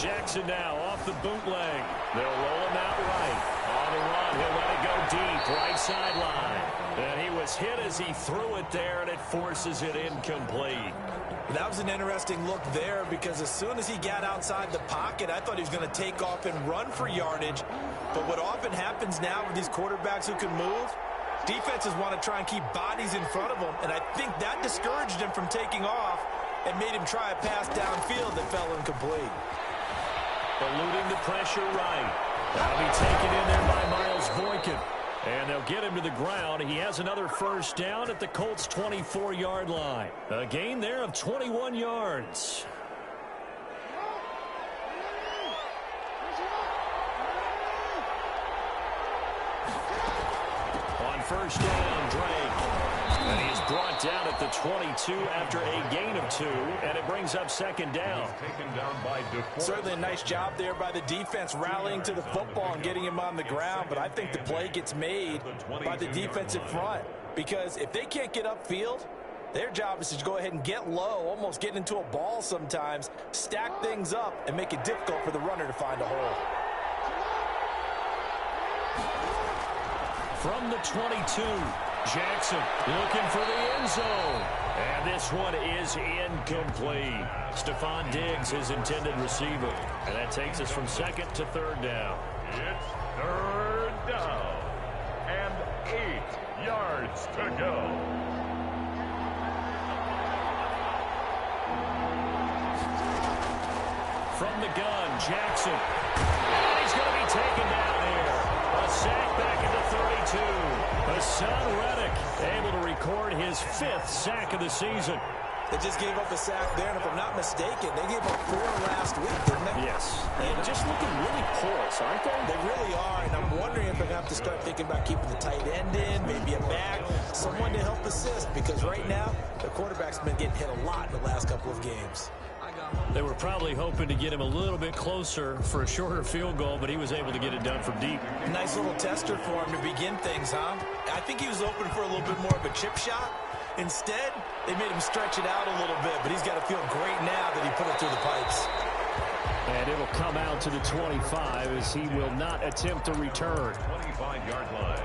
Jackson now off the bootleg. They'll roll him out right. On the run, he'll let it go deep, right sideline. And he was hit as he threw it there, and it forces it incomplete. That was an interesting look there because as soon as he got outside the pocket, I thought he was going to take off and run for yardage. But what often happens now with these quarterbacks who can move, defenses want to try and keep bodies in front of them, and I think that discouraged him from taking off and made him try a pass downfield that fell incomplete. Eluding the pressure right. That'll be taken in there by Miles Boykin. And they'll get him to the ground. He has another first down at the Colts' 24-yard line. A gain there of 21 yards. On first down, Drake. And he is brought down at the 22 after a gain of 2, and it brings up second down. Taken down by certainly a nice job there by the defense rallying to the football and getting him on the ground, but I think the play gets made by the defensive front because if they can't get upfield, their job is to go ahead and get low, almost get into a ball sometimes, stack things up, and make it difficult for the runner to find a hole. From the 22, Jackson looking for the end zone. And this one is incomplete. Stephon Diggs, his intended receiver. And that takes us from second to third down. It's third down. And 8 yards to go. From the gun, Jackson. And he's going to be taken down here. A sack back at the 32. Hassan Reddick able to record his 5th sack of the season. They just gave up a sack there, and if I'm not mistaken, they gave up 4 last week, didn't they? Yes. And just looking really porous, aren't they? They really are, and I'm wondering if they're going to have to start thinking about keeping the tight end in, maybe a back, someone to help assist, because right now, the quarterback's been getting hit a lot in the last couple of games. They were probably hoping to get him a little bit closer for a shorter field goal, but he was able to get it done from deep. Nice little tester for him to begin things, huh? I think he was open for a little bit more of a chip shot. Instead, they made him stretch it out a little bit, but he's got to feel great now that he put it through the pipes. And it'll come out to the 25 as he will not attempt to return. 25-yard line.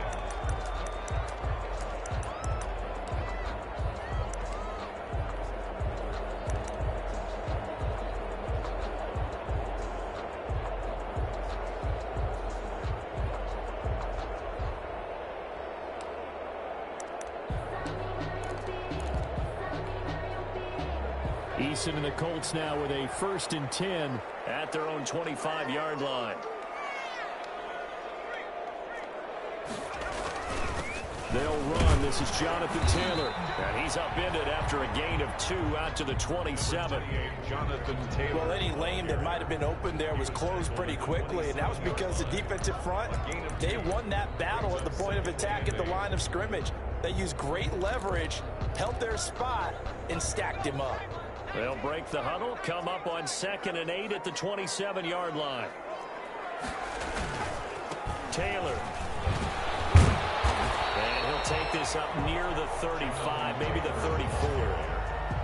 Eason and the Colts now with a 1st and 10 at their own 25-yard line. They'll run. This is Jonathan Taylor. And he's upended after a gain of 2 out to the 27. Jonathan Taylor. Well, any lane that might have been open there was closed pretty quickly, and that was because the defensive front, they won that battle at the point of attack at the line of scrimmage. They used great leverage, held their spot, and stacked him up. They'll break the huddle, come up on 2nd and 8 at the 27-yard line. Taylor. And he'll take this up near the 35, maybe the 34.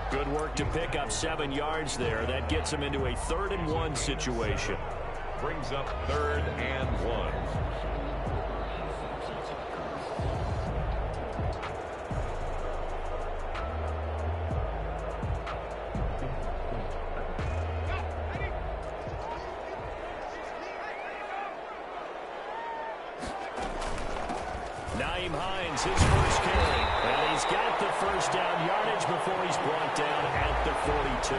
Good work to pick up 7 yards there. That gets him into a 3rd and 1 situation. Brings up 3rd and 1. His first carry, and he's got the first down yardage before he's brought down at the 42.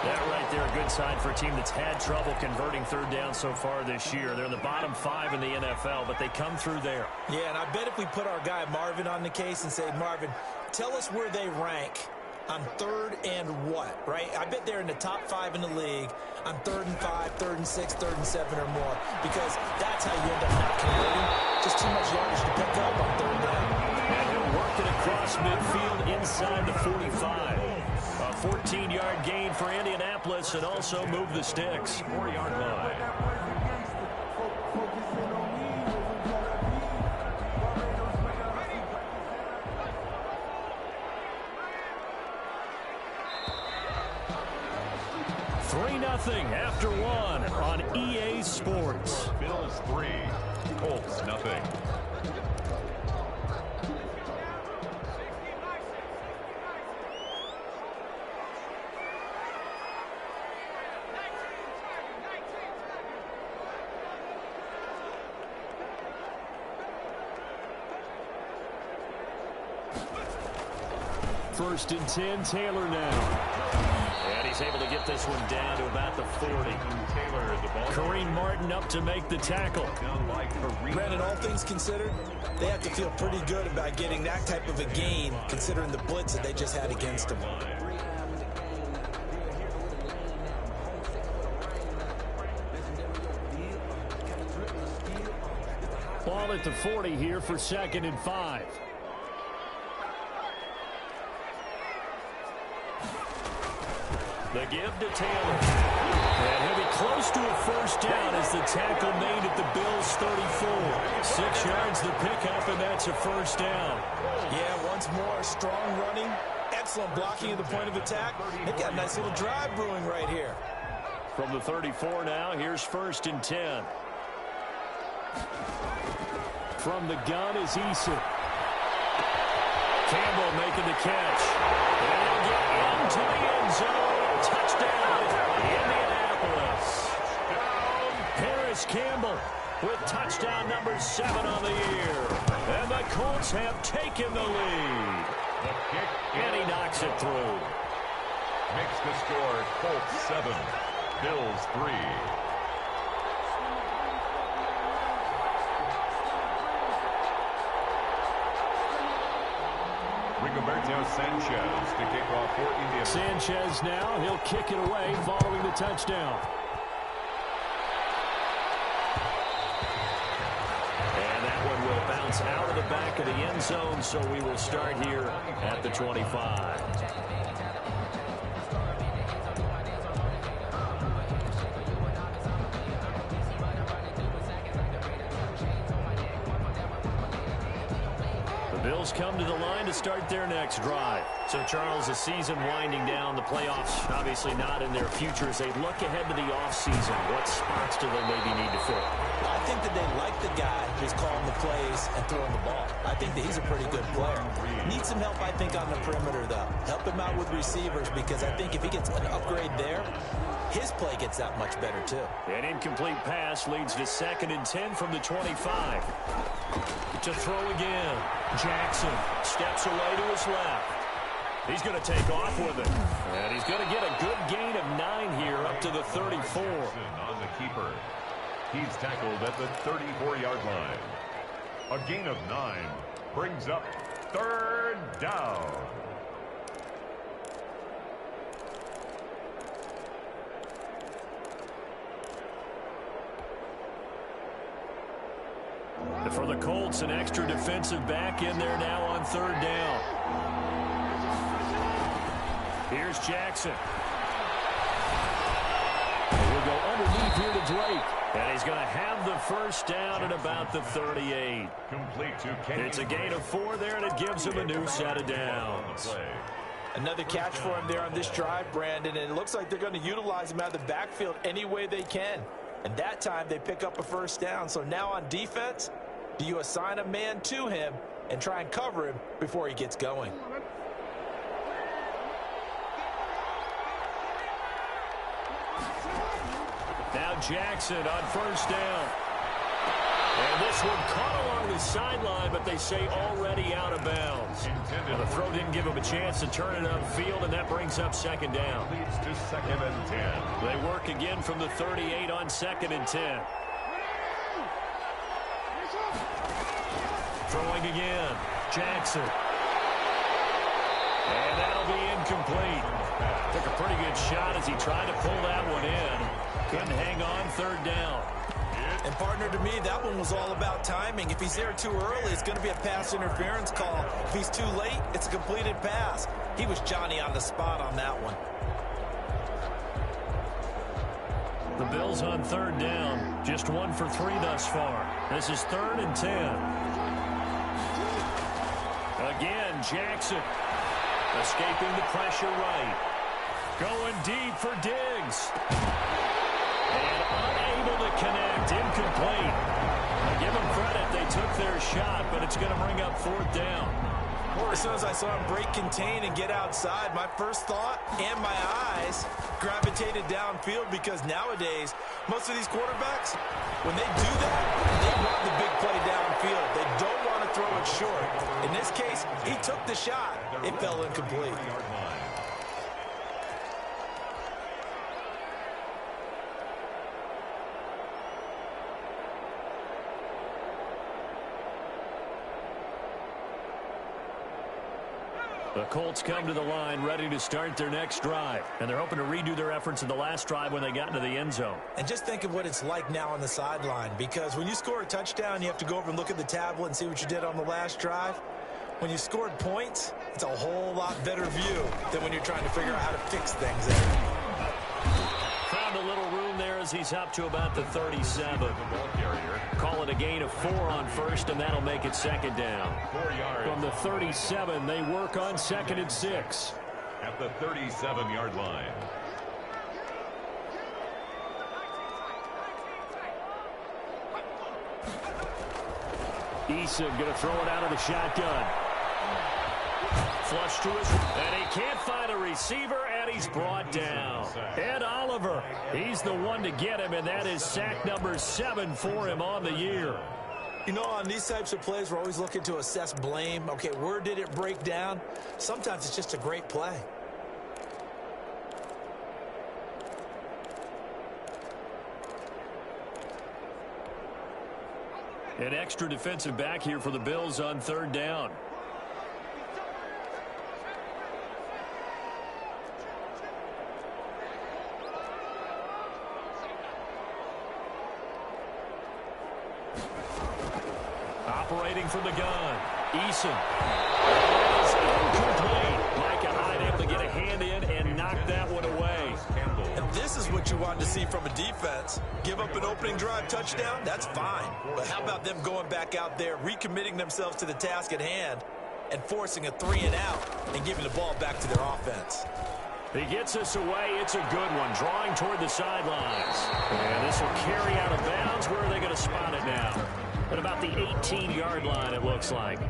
That right there, a good sign for a team that's had trouble converting 3rd down so far this year. They're in the bottom 5 in the NFL, but they come through there. Yeah, and I bet if we put our guy Marvin on the case and say, Marvin, tell us where they rank on 3rd and what, right? I bet they're in the top 5 in the league on 3rd and 5, 3rd and 6, 3rd and 7 or more, because that's how you end up not converting. Just too much yardage to pick up on 3rd down. And he'll work it across midfield inside the 45. A 14-yard gain for Indianapolis and also move the sticks. 4-yard line. 3-0 after one on EA Sports. Bills 3, Colts nothing. First and 10, Taylor now. And he's able to get this one down to about the 40. Taylor, the ball. Kareem Martin up to make the tackle. Down by Kareem. Granted, all things considered, they have to feel pretty good about getting that type of a gain, considering the blitz that they just had against them. Ball at the 40 here for 2nd and 5. The give to Taylor. And he'll be close to a first down as the tackle made at the Bills' 34. 6 yards the pickup, and that's a first down. Yeah, once more, strong running, excellent blocking at the point of attack. They got a nice little drive brewing right here. From the 34 now, here's 1st and 10. From the gun is Eason. Campbell making the catch. And he'll get into the end zone. Touchdown, Indianapolis. Harris Campbell with touchdown number 7 on the year. And the Colts have taken the lead. The kick, And he knocks it through. makes the score Colts 7, Bills 3. Rigoberto Sanchez to kick off for India. Sanchez now, he'll kick it away following the touchdown. And that one will bounce out of the back of the end zone, so we will start here at the 25. Bills come to the line to start their next drive. So, Charles, the season winding down, the playoffs obviously not in their future. As they look ahead to the offseason, what spots do they maybe need to fill? I think that they like the guy who's calling the plays and throwing the ball. I think that he's a pretty good player. Needs some help, I think, on the perimeter, though. Help him out with receivers, because I think if he gets an upgrade there, his play gets that much better, too. An incomplete pass leads to 2nd and 10 from the 25. To throw again. Jackson steps away to his left. He's going to take off with it. And he's going to get a good gain of 9 here up to the 34. On the keeper. He's tackled at the 34-yard line. A gain of 9 brings up 3rd down. For the Colts, an extra defensive back in there now on 3rd down. Here's Jackson. He'll go underneath here to Drake. And he's going to have the first down at about the 38. Complete to Kenny. It's a gain of 4 there, and it gives him a new set of downs. Another catch for him there on this drive, Brandon, and it looks like they're going to utilize him out of the backfield any way they can. And that time they pick up a first down. So now on defense, do you assign a man to him and try and cover him before he gets going? Now Jackson on 1st down. And this one caught along the sideline, but they say already out of bounds. Well, the throw didn't give him a chance to turn it upfield, and that brings up 2nd down. Leads to 2nd and 10. They work again from the 38 on 2nd and 10. Throwing again. Jackson. And that'll be incomplete. Took a pretty good shot as he tried to pull that one in. Couldn't hang on 3rd down. And, partner, to me, that one was all about timing. If he's there too early, it's going to be a pass interference call. If he's too late, it's a completed pass. He was Johnny on the spot on that one. The Bills on 3rd down. Just 1 for 3 thus far. This is 3rd and 10. Again, Jackson escaping the pressure right. Going deep for Diggs. And unable to connect. Incomplete. I give them credit. They took their shot, but it's going to bring up 4th down. As soon as I saw him break contain and get outside, my first thought and my eyes gravitated downfield, because nowadays, most of these quarterbacks, when they do that, they want the big play downfield. They don't want to throw it short. In this case, he took the shot. It fell incomplete. The Colts come to the line ready to start their next drive. And they're hoping to redo their efforts in the last drive when they got into the end zone. And just think of what it's like now on the sideline, because when you score a touchdown, you have to go over and look at the tablet and see what you did on the last drive. When you scored points, it's a whole lot better view than when you're trying to figure out how to fix things there. Found a little room there as he's up to about the 37. Call it a gain of 4 on first, and that'll make it 2nd down. 4 yards. From the 37, they work on 2nd and 6. At the 37-yard line. Eason going to throw it out of the shotgun. Flush to his, and he can't find a receiver, and he's brought down. Ed Oliver, he's the one to get him, and that is sack number 7 for him on the year. You know, on these types of plays, we're always looking to assess blame. Okay, where did it break down? Sometimes it's just a great play. An extra defensive back here for the Bills on 3rd down. Operating from the gun. Eason. Is incomplete. Micah Hyde able to get a hand in and knock that one away. And this is what you want to see from a defense. Give up an opening drive touchdown, that's fine. But how about them going back out there, recommitting themselves to the task at hand, and forcing a 3-and-out and giving the ball back to their offense? He gets us away. It's a good one. Drawing toward the sidelines. And this will carry out of bounds. Where are they going to spot it now? At about the 18-yard line, it looks like.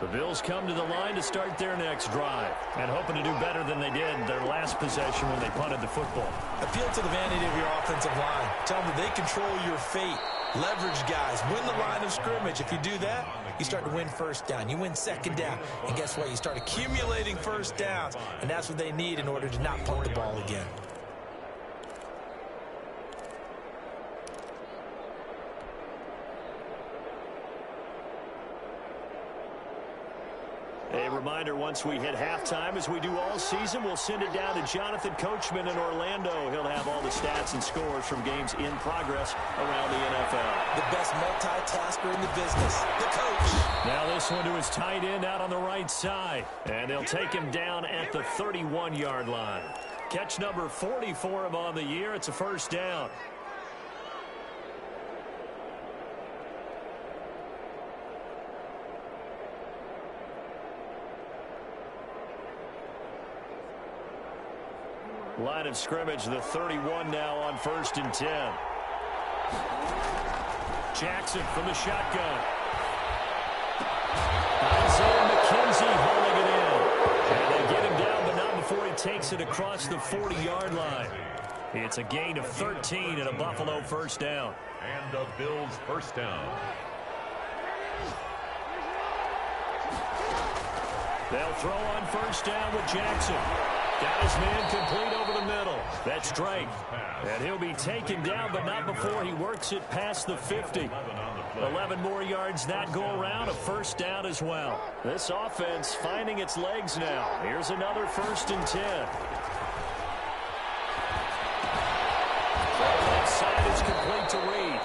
The Bills come to the line to start their next drive, and hoping to do better than they did their last possession when they punted the football. Appeal to the vanity of your offensive line. Tell them that they control your fate. Leverage guys. Win the line of scrimmage. If you do that, you start to win 1st down. You win 2nd down. And guess what? You start accumulating 1st downs, and that's what they need in order to not punt the ball again. A reminder, once we hit halftime, as we do all season, we'll send it down to Jonathan Coachman in Orlando. He'll have all the stats and scores from games in progress around the NFL. The best multitasker in the business, the coach. Now this one to his tight end out on the right side. And they'll take him down at the 31-yard line. Catch number 40 for him on the year. It's a 1st down. Line of scrimmage, the 31 now on 1st and 10. Jackson from the shotgun. Isaiah McKenzie holding it in. And they get him down, but not before he takes it across the 40-yard line. It's a gain of 13 and a Buffalo 1st down. And the Bills 1st down. They'll throw on 1st down with Jackson. Got his man complete over the middle. That's Drake. And he'll be taken down, but not before he works it past the 50. 11 more yards that go around, a 1st down as well. This offense finding its legs now. Here's another 1st and 10. Left side is complete to Reed.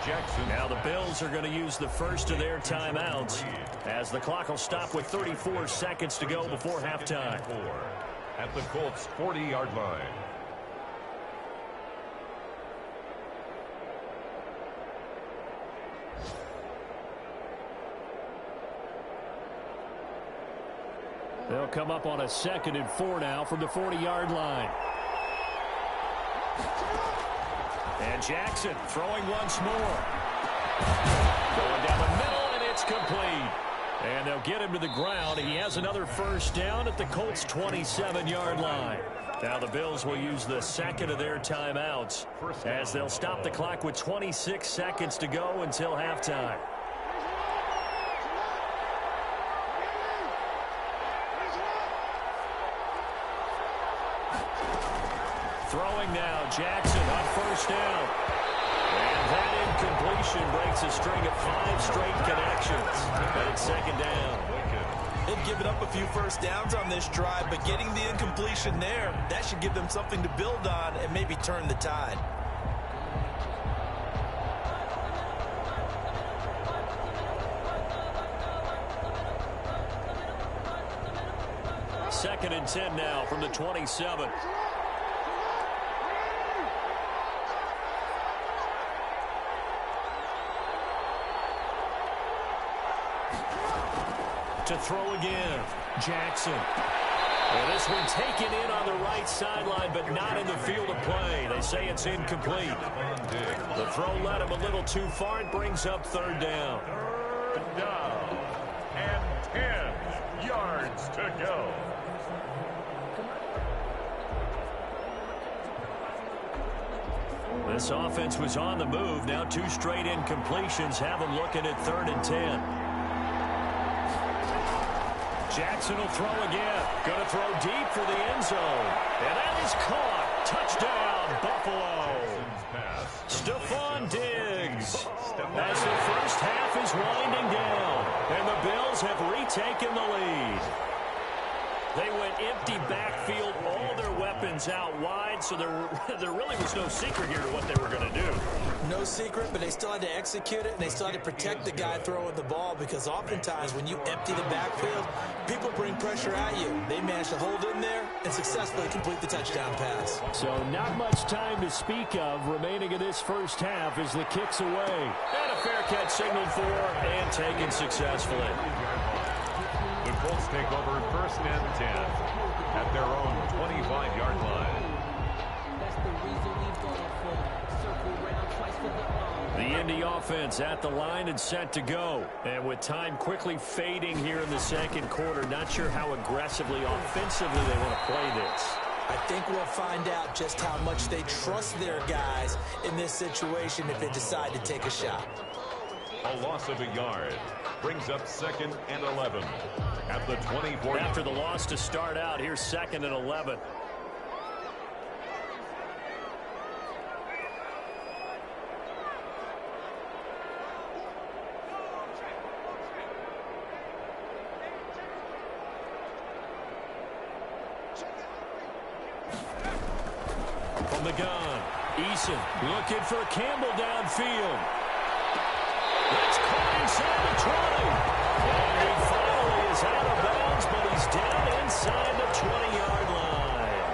Jackson. Now the Bills are going to use the first of their timeouts as the clock will stop with 34 seconds to go before halftime. At the Colts 40-yard line. They'll come up on a 2nd and 4 now from the 40-yard line. And Jackson throwing once more. Going down the middle, and it's complete. And they'll get him to the ground. He has another first down at the Colts' 27-yard line. Now the Bills will use the 2nd of their timeouts as they'll stop the clock with 26 seconds to go until halftime. Throwing now, Jackson on first down. And that incompletion breaks a string of 5 straight connections. And it's 2nd down. They've given up a few first downs on this drive, but getting the incompletion there, that should give them something to build on and maybe turn the tide. Second and 10 now from the 27. To throw again, Jackson. Well, this one taken in on the right sideline, but not in the field of play. They say it's incomplete. The throw led him a little too far. It brings up 3rd down. Down. And 10 yards to go. This offense was on the move. Now 2 straight incompletions have them looking at 3rd and 10. Jackson will throw again. Going to throw deep for the end zone. And that is caught. Touchdown, Buffalo. Stephon Diggs. As the first half is winding down. And the Bills have retaken the lead. They went empty backfield, all their weapons out wide, so there really was no secret here to what they were going to do. No secret, but they still had to execute it, and they still had to protect the guy throwing the ball, because oftentimes when you empty the backfield, people bring pressure at you. They managed to hold in there and successfully complete the touchdown pass. So not much time to speak of remaining in this first half as the kick's away. And a fair catch signaled for and taken successfully. The Colts take over 1st and 10 at their own 25-yard line. The Indy offense at the line and set to go. And with time quickly fading here in the 2nd quarter, not sure how aggressively, offensively they want to play this. I think we'll find out just how much they trust their guys in this situation if they decide to take a shot. A loss of a yard brings up 2nd and 11 at the 24. After the loss to start out, here's 2nd and 11. From the gun, Eason looking for Campbell downfield. That's caught inside the 20. And he finally is out of bounds, but he's down inside the 20-yard line.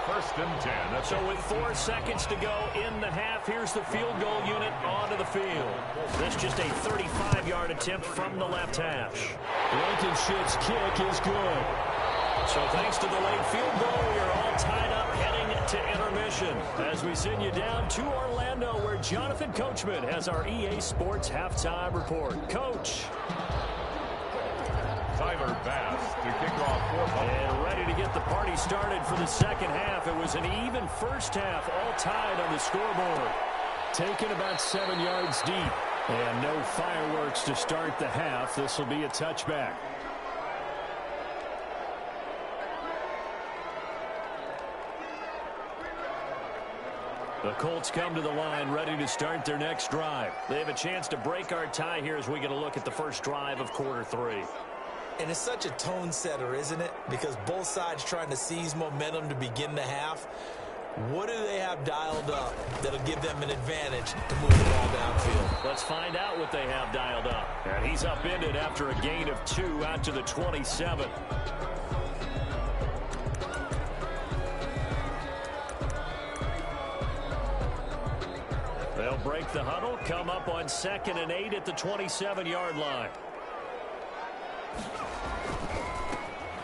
1st and 10. So with 4 seconds to go in the half, here's the field goal unit onto the field. This just a 35-yard attempt from the left hash. Blankenship's kick is good. So thanks to the late field goal, we are all tied up heading to intermission as we send you down to Orlando, where Jonathan Coachman has our EA Sports halftime report. Coach. Tyler Bass to kick off 4. And ready to get the party started for the 2nd half. It was an even first half, all tied on the scoreboard. Taken about 7 yards deep. And no fireworks to start the half. This will be a touchback. The Colts come to the line ready to start their next drive. They have a chance to break our tie here as we get a look at the first drive of quarter 3. And it's such a tone setter, isn't it? Because both sides trying to seize momentum to begin the half. What do they have dialed up that'll give them an advantage to move the ball downfield? Let's find out what they have dialed up. And he's upended after a gain of 2 out to the 27. They'll break the huddle, come up on 2nd and 8 at the 27-yard line.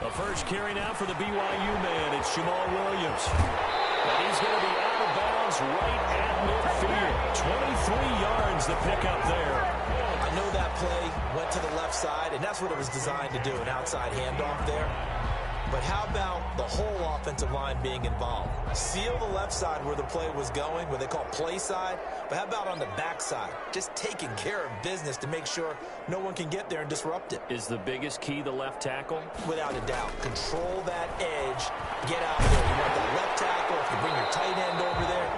The first carry now for the BYU man. It's Jamal Williams. And he's going to be out of bounds right at midfield. 23 yards the pickup there. I know that play went to the left side, and that's what it was designed to do, an outside handoff there. But how about the whole offensive line being involved? Seal the left side where the play was going, what they call play side. But how about on the back side? Just taking care of business to make sure no one can get there and disrupt it. Is the biggest key the left tackle? Without a doubt. Control that edge. Get out there. You want that left tackle. If you bring your tight end over there,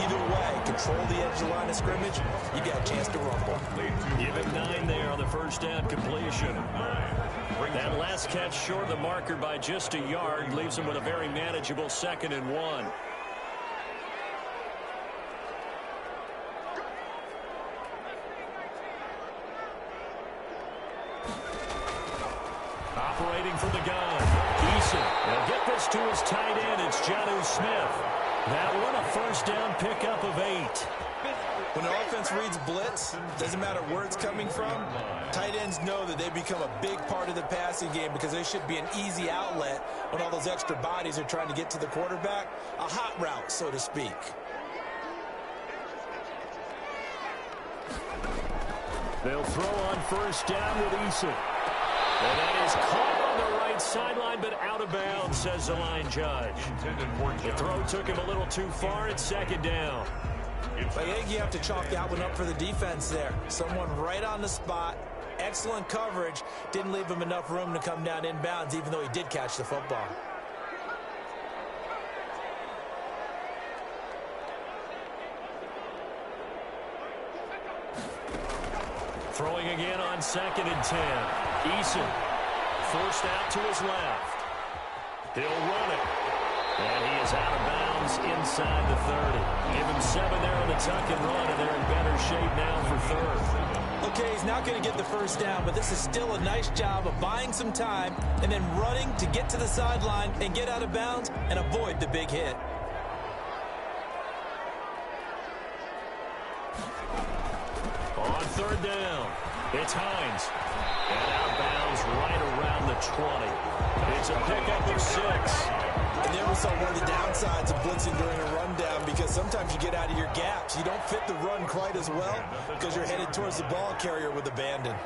either way, control the edge of the line of scrimmage, you got a chance to rumble. Give him 9 there on the first down completion. That last catch short of the marker by just a yard leaves him with a very manageable 2nd and 1. Operating from the gun. Eason will get this to his tight end. It's Jonnu Smith. That one a first down pickup of 8. When the offense reads blitz, doesn't matter where it's coming from, tight ends know that they become a big part of the passing game because they should be an easy outlet when all those extra bodies are trying to get to the quarterback. A hot route, so to speak. They'll throw on first down with Eason. And that is caught on the right sideline, but out of bounds, says the line judge. The throw took him a little too far. It's 2nd down. I think you have to chalk that one up for the defense there. Someone right on the spot. Excellent coverage. Didn't leave him enough room to come down inbounds, even though he did catch the football. Throwing again on 2nd and 10. Eason forced out to his left. He'll run it. And he is out of bounds inside the 30. Give him 7 there on the tuck and run, and they're in better shape now for 3rd. Okay, he's not going to get the first down, but this is still a nice job of buying some time and then running to get to the sideline and get out of bounds and avoid the big hit. On 3rd down, it's Hines. And out of bounds right around the 20. It's a pickup of 6. And there we saw one of the downsides of blitzing during a rundown because sometimes you get out of your gaps. You don't fit the run quite as well because you're headed towards the ball carrier with abandon.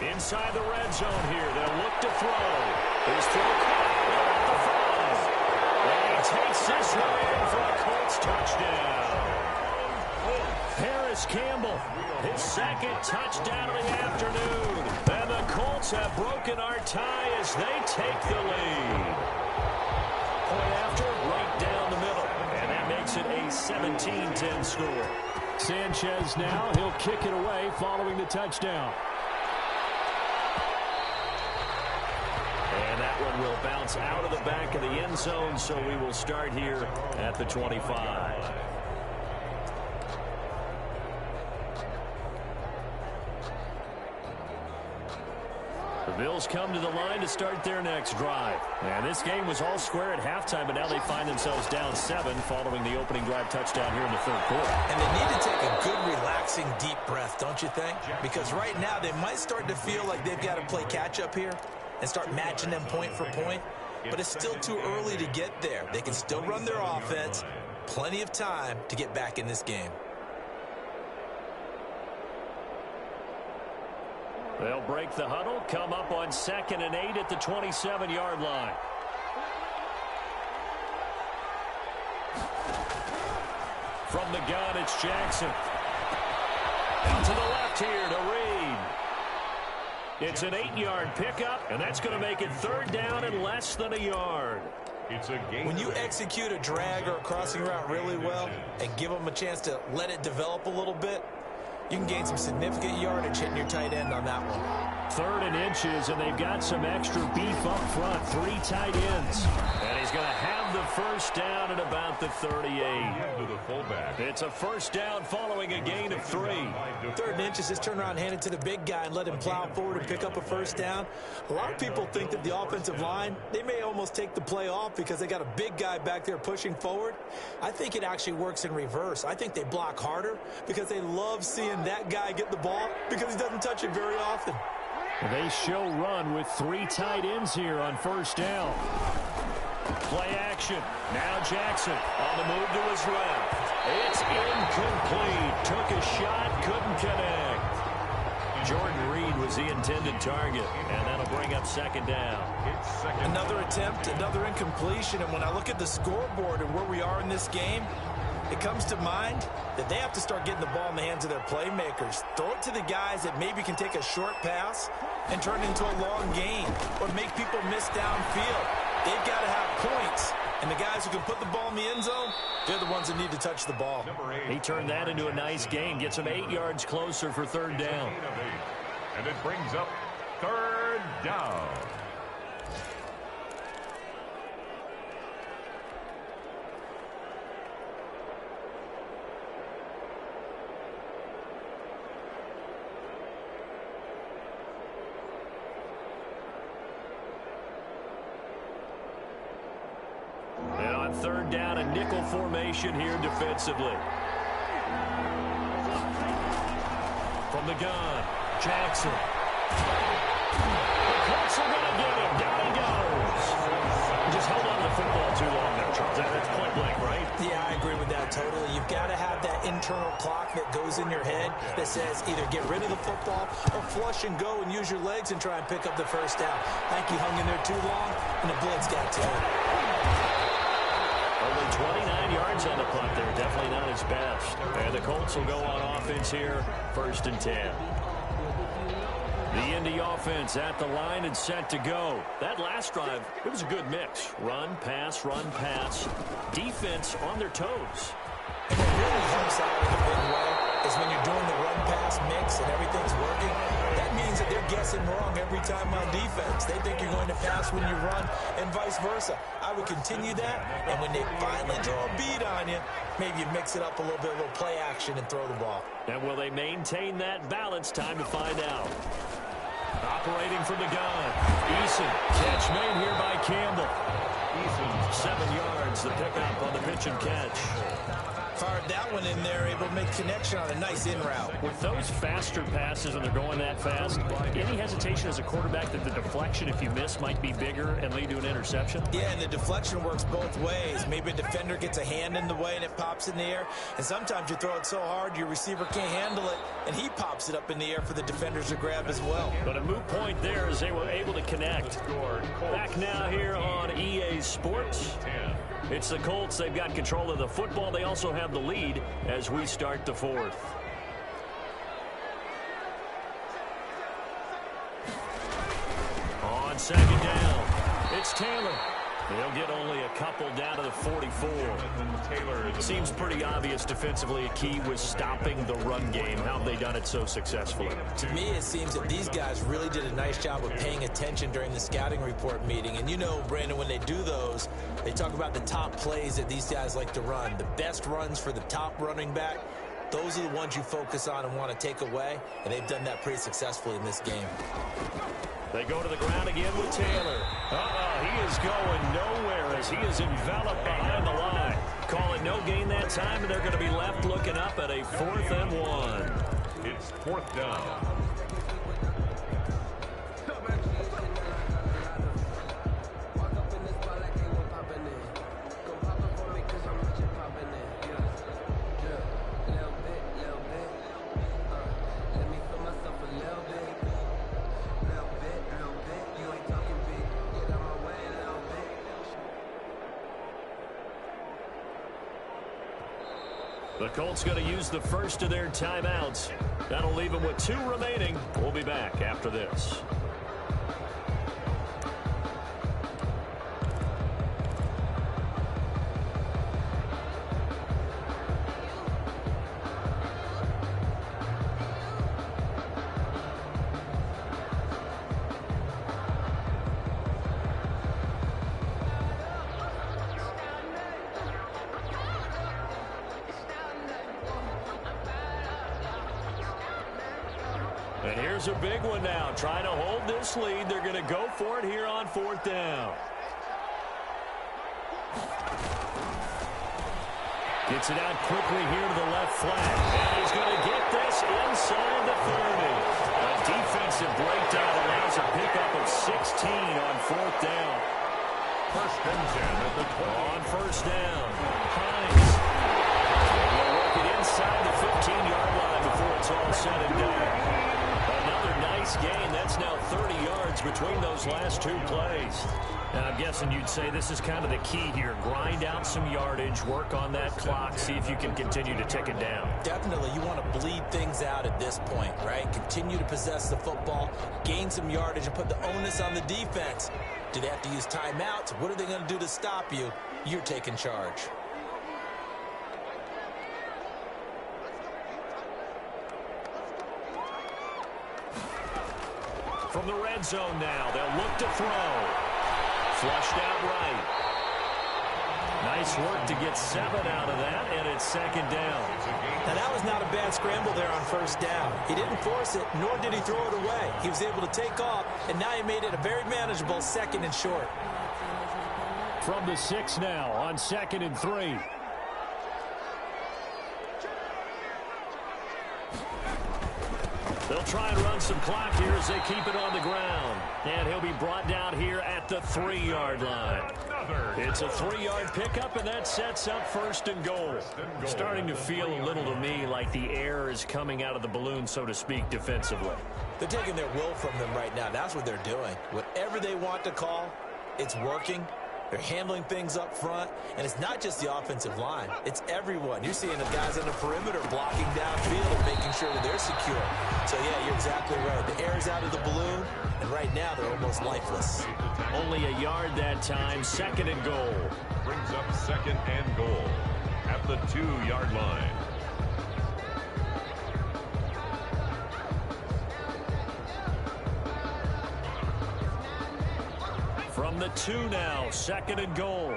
Inside the red zone here, they'll look to throw. His throw caught at the 5. And he takes this one in for a Colts touchdown. Harris Campbell, his 2nd touchdown of the afternoon. And the Colts have broken our tie as they take the lead. Point after, right down the middle. And that makes it a 17-10 score. Sanchez now, he'll kick it away following the touchdown. And that one will bounce out of the back of the end zone, so we will start here at the 25. The Bills come to the line to start their next drive. And this game was all square at halftime, but now they find themselves down 7 following the opening drive touchdown here in the 3rd quarter. And they need to take a good, relaxing, deep breath, don't you think? Because right now they might start to feel like they've got to play catch-up here and start matching them point for point. But it's still too early to get there. They can still run their offense. Plenty of time to get back in this game. They'll break the huddle, come up on 2nd and 8 at the 27-yard line. From the gun, it's Jackson. Out to the left here to Reed. It's an 8-yard pickup, and that's going to make it 3rd down and less than a yard. It's a game. When you execute a drag or a crossing route really well and give them a chance to let it develop a little bit, You can gain some significant yardage hitting your tight end on that one. 3rd and inches, and they've got some extra beef up front. 3 tight ends. And he's going to have the first down at about the 38. It's a first down following a gain of 3. 3rd and inches, just turn around and hand it to the big guy and let him plow forward and pick up a first down. A lot of people think that the offensive line, they may almost take the play off because they got a big guy back there pushing forward. I think it actually works in reverse. I think they block harder because they love seeing that guy get the ball because he doesn't touch it very often. They show run with 3 tight ends here on first down. Play action. Now Jackson on the move to his left. It's incomplete. Took a shot, couldn't connect. Jordan Reed was the intended target, and that'll bring up 2nd down. Another attempt, another incompletion, and when I look at the scoreboard and where we are in this game, it comes to mind that they have to start getting the ball in the hands of their playmakers. Throw it to the guys that maybe can take a short pass and turn it into a long gain or make people miss downfield. They've got to have points. And the guys who can put the ball in the end zone, they're the ones that need to touch the ball. He turned that into a nice gain. Gets him 8 yards closer for 3rd down. And it brings up 3rd down. And on 3rd down, a nickel formation here defensively. From the gun, Jackson. The Colts are going to get him. Down he goes. Just hold on to the football too long there, Charles. That's point blank, right? Yeah, I agree with that totally. You've got to have that internal clock that goes in your head that says either get rid of the football or flush and go and use your legs and try and pick up the first down. I think he hung in there too long, and the blitz got to him. Only 29 yards on the punt there. Definitely not his best. And the Colts will go on offense here, 1st and 10. The Indy offense at the line and set to go. That last drive, it was a good mix. Run, pass, defense on their toes. And what really helps out in a big way is when you're doing the run-pass mix and everything's working, that means that they're guessing wrong every time on defense. They think you're going to pass when you run and vice versa. I would continue that, and when they finally draw a bead on you, maybe you mix it up a little bit, a little play action, and throw the ball. And will they maintain that balance? Time to find out. Operating from the gun. Eason. Catch made here by Campbell. Eason, 7 yards. The pickup on the pitch and catch. Fired that one in there, able to make connection on a nice in route. With those faster passes and they're going that fast, any hesitation as a quarterback that the deflection, if you miss, might be bigger and lead to an interception? Yeah, and the deflection works both ways. Maybe a defender gets a hand in the way and it pops in the air. And sometimes you throw it so hard your receiver can't handle it, and he pops it up in the air for the defenders to grab as well. But a moot point there as they were able to connect. Back now here on EA Sports. It's the Colts. They've got control of the football. They also have the lead as we start the 4th. On 2nd down, it's Taylor. They'll get only a couple down to the 44. Taylor, seems pretty obvious defensively. A key was stopping the run game. How have they done it so successfully? To me, it seems that these guys really did a nice job of paying attention during the scouting report meeting. And you know, Brandon, when they do those, they talk about the top plays that these guys like to run. The best runs for the top running back, those are the ones you focus on and want to take away. And they've done that pretty successfully in this game. They go to the ground again with Taylor. He is going nowhere as he is enveloped behind the line. Call it no gain that time, and they're going to be left looking up at a 4th and 1. It's 4th down. The Colts going to use the first of their timeouts. That'll leave them with 2 remaining. We'll be back after this. And here's a big one now. Trying to hold this lead. They're going to go for it here on 4th down. Gets it out quickly here to the left flat. And he's going to get this inside the 30. A defensive breakdown allows a pickup of 16 on 4th down. 1st and 10 at the 20. On 1st down, Hines. He'll work it inside the 15-yard line before it's all said and done. Another nice gain. That's now 30 yards between those last 2 plays. Now, I'm guessing you'd say this is kind of the key here. Grind out some yardage, work on that clock, see if you can continue to tick it down. Definitely, you want to bleed things out at this point, right? Continue to possess the football, gain some yardage, and put the onus on the defense. Do they have to use timeouts? What are they going to do to stop you? You're taking charge. From the red zone now, they'll look to throw. Flushed out right. Nice work to get 7 out of that, and it's 2nd down. Now, that was not a bad scramble there on 1st down. He didn't force it, nor did he throw it away. He was able to take off, and now he made it a very manageable 2nd and short. From the 6 now on 2nd and 3. They'll try and run some clock here as they keep it on the ground. And he'll be brought down here at the 3-yard line. It's a 3-yard pickup, and that sets up 1st and goal. Starting to feel a little to me like the air is coming out of the balloon, so to speak, defensively. They're taking their will from them right now. That's what they're doing. Whatever they want to call, it's working. They're handling things up front, and it's not just the offensive line. It's everyone. You're seeing the guys on the perimeter blocking downfield and making sure that they're secure. So, yeah, you're exactly right. The air is out of the balloon, and right now they're almost lifeless. Only a yard that time, 2nd and goal. Brings up 2nd and goal at the 2-yard line. From the 2 now, 2nd and goal.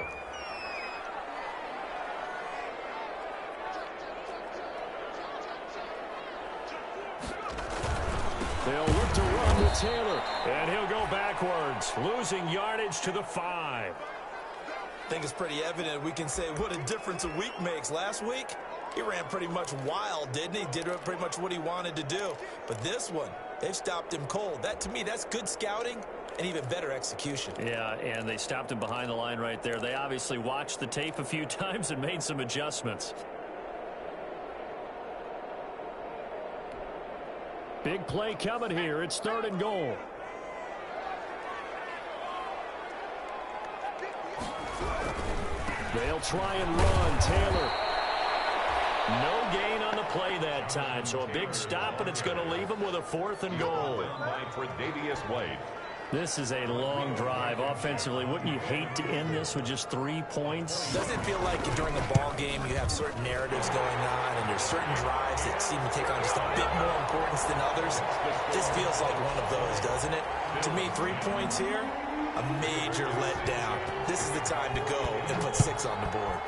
They'll look to run with Taylor, and he'll go backwards, losing yardage to the 5. I think it's pretty evident we can say what a difference a week makes. Last week, he ran pretty much wild, didn't he? Did pretty much what he wanted to do. But this one, they've stopped him cold. That, to me, that's good scouting and even better execution. Yeah, and they stopped him behind the line right there. They obviously watched the tape a few times and made some adjustments. Big play coming here. It's 3rd and goal. They'll try and run. Taylor. No gain on the play that time, so a big stop, and it's going to leave him with a 4th and goal. This is a long drive. Offensively, wouldn't you hate to end this with just 3 points? Doesn't it feel like during a ball game you have certain narratives going on and there's certain drives that seem to take on just a bit more importance than others? This feels like one of those, doesn't it? To me, 3 points here, a major letdown. This is the time to go and put 6 on the board.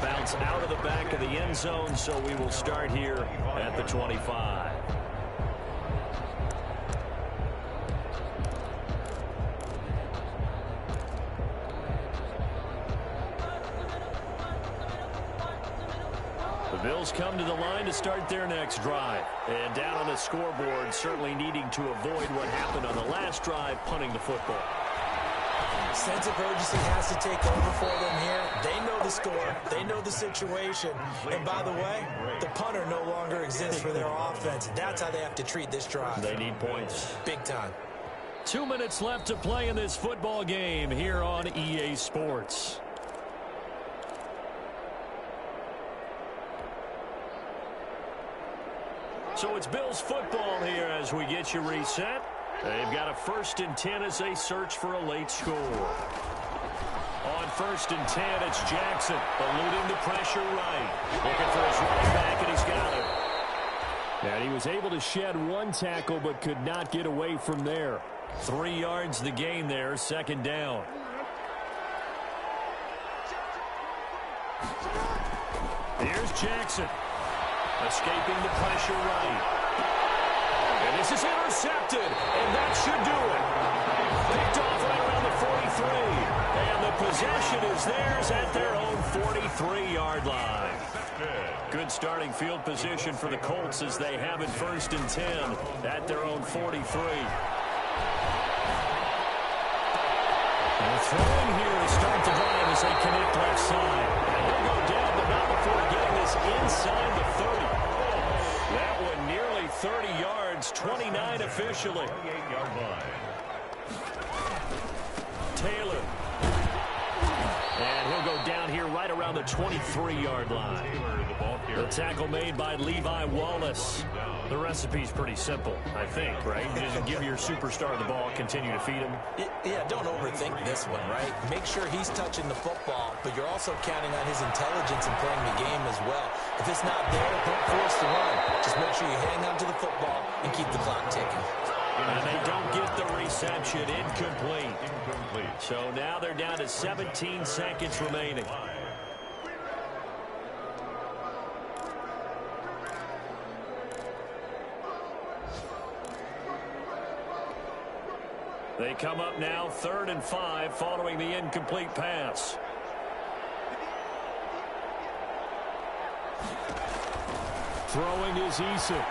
Bounce out of the back of the end zone, so we will start here at the 25. The Bills come to the line to start their next drive. And down on the scoreboard, certainly needing to avoid what happened on the last drive, punting the football. Sense of urgency has to take over for them here. They know the score. They know the situation. And by the way, the punter no longer exists for their offense. That's how they have to treat this drive. They need points. Big time. 2 minutes left to play in this football game here on EA Sports. So it's Bills football here as we get you reset. They've got a 1st and 10 as they search for a late score. On 1st and 10, it's Jackson, eluding the pressure right. Looking for his running back, and he's got it. And he was able to shed 1 tackle, but could not get away from there. 3 yards the gain there, 2nd down. Here's Jackson. Escaping the pressure right. And this is intercepted. And that should do it. Picked off right around the 43. And the possession is theirs at their own 43-yard line. Good starting field position for the Colts as they have it 1st and 10 at their own 43. And throwing here to start the drive as they connect left side. And he'll go down, but not before getting this inside the 30. That one nearly 30 yards, 29 officially. 28-yard line. Taylor. And he'll go down here right around the 23-yard line. The tackle made by Levi Wallace. The recipe's pretty simple, I think, right? You just give your superstar the ball, continue to feed him. Yeah, don't overthink this one, right? Make sure he's touching the football, but you're also counting on his intelligence in playing the game as well. If it's not there, don't force the run. Just make sure you hang on to the football and keep the clock ticking. And they don't get the reception. Incomplete. So now they're down to 17 seconds remaining. They come up now 3rd and 5 following the incomplete pass. Throwing is Eason.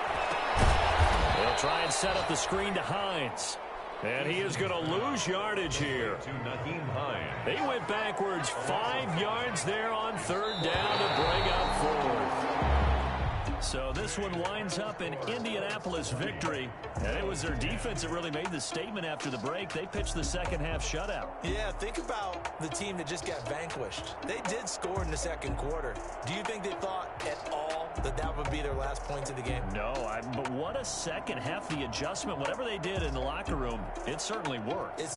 They'll try and set up the screen to Hines. And he is going to lose yardage here. They went backwards 5 yards there on 3rd down to bring up 4th. So this one winds up an Indianapolis victory. And it was their defense that really made the statement after the break. They pitched the second half shutout. Yeah, think about the team that just got vanquished. They did score in the 2nd quarter. Do you think they thought at all that that would be their last points of the game? No, but what a second half, the adjustment, whatever they did in the locker room, it certainly worked. It